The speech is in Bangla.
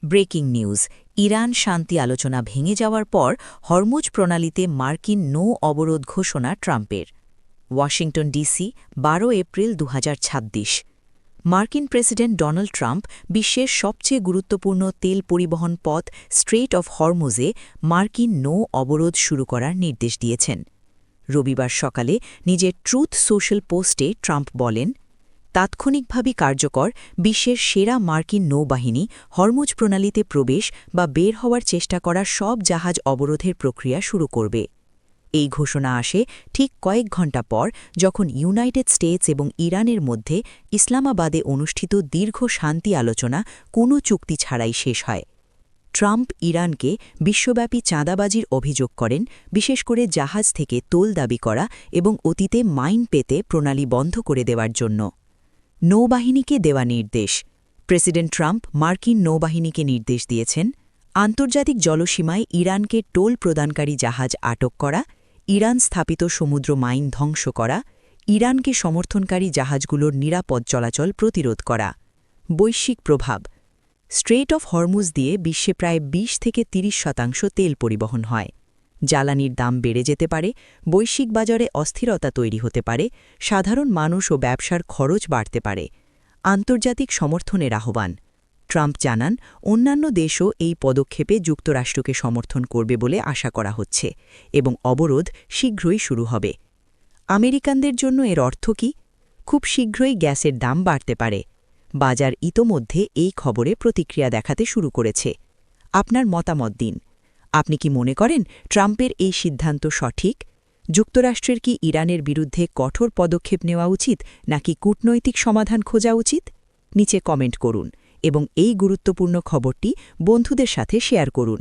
ব্রেকিং নিউজ, ইরান শান্তি আলোচনা ভেঙে যাওয়ার পর হরমুজ প্রণালীতে মার্কিন নৌ অবরোধ ঘোষণা ট্রাম্পের। Washington DC ১২ April ২০২৬। মার্কিন প্রেসিডেন্ট ডোনাল্ড ট্রাম্প বিশ্বের সবচেয়ে গুরুত্বপূর্ণ তেল পরিবহন পথ স্ট্রেইট অফ হরমুজে মার্কিন নৌ অবরোধ শুরু করার নির্দেশ দিয়েছেন। রবিবার সকালে নিজের ট্রুথ সোশ্যাল পোস্টে ট্রাম্প বলেন, তাৎক্ষণিকভাবে কার্যকর বিশ্বের সেরা মার্কিন নৌবাহিনী হরমুজ প্রণালীতে প্রবেশ বা বের হওয়ার চেষ্টা করা সব জাহাজ অবরোধের প্রক্রিয়া শুরু করবে। এই ঘোষণা আসে ঠিক কয়েক ঘণ্টা পর যখন ইউনাইটেড স্টেটস এবং ইরানের মধ্যে ইসলামাবাদে অনুষ্ঠিত দীর্ঘ শান্তি আলোচনা কোনো চুক্তি ছাড়াই শেষ হয়। ট্রাম্প ইরানকে বিশ্বব্যাপী চাঁদাবাজির অভিযোগ করেন, বিশেষ করে জাহাজ থেকে তোল দাবি করা এবং অতীতে মাইন পেতে প্রণালী বন্ধ করে দেওয়ার জন্য। নৌবাহিনীকে দেওয়া নির্দেশ। প্রেসিডেন্ট ট্রাম্প মার্কিন নৌবাহিনীকে নির্দেশ দিয়েছেন, আন্তর্জাতিক জলসীমায় ইরানকে টোল প্রদানকারী জাহাজ আটক করা, ইরান স্থাপিত সমুদ্র মাইন ধ্বংস করা, ইরানকে সমর্থনকারী জাহাজগুলোর নিরাপদ চলাচল প্রতিরোধ করা। বৈশ্বিক প্রভাব। স্ট্রেইট অফ হরমুজ দিয়ে বিশ্বে প্রায় ২০-৩০% তেল পরিবহন হয়। জ্বালানির দাম বেড়ে যেতে পারে, বৈশ্বিক বাজারে অস্থিরতা তৈরি হতে পারে, সাধারণ মানুষ ও ব্যবসার খরচ বাড়তে পারে। আন্তর্জাতিক সমর্থনের আহ্বান। ট্রাম্প জানান, অন্যান্য দেশও এই পদক্ষেপে যুক্তরাষ্ট্রকে সমর্থন করবে বলে আশা করা হচ্ছে এবং অবরোধ শীঘ্রই শুরু হবে। আমেরিকানদের জন্য এর অর্থ কী? খুব শীঘ্রই গ্যাসের দাম বাড়তে পারে। বাজার ইতোমধ্যে এই খবরে প্রতিক্রিয়া দেখাতে শুরু করেছে। আপনার মতামত দিন। আপনি কি মনে করেন ট্রাম্পের এই সিদ্ধান্ত সঠিক? যুক্তরাষ্ট্রের কি ইরানের বিরুদ্ধে কঠোর পদক্ষেপ নেওয়া উচিত নাকি কূটনৈতিক সমাধান খোঁজা উচিত? নিচে কমেন্ট করুন এবং এই গুরুত্বপূর্ণ খবরটি বন্ধুদের সাথে শেয়ার করুন।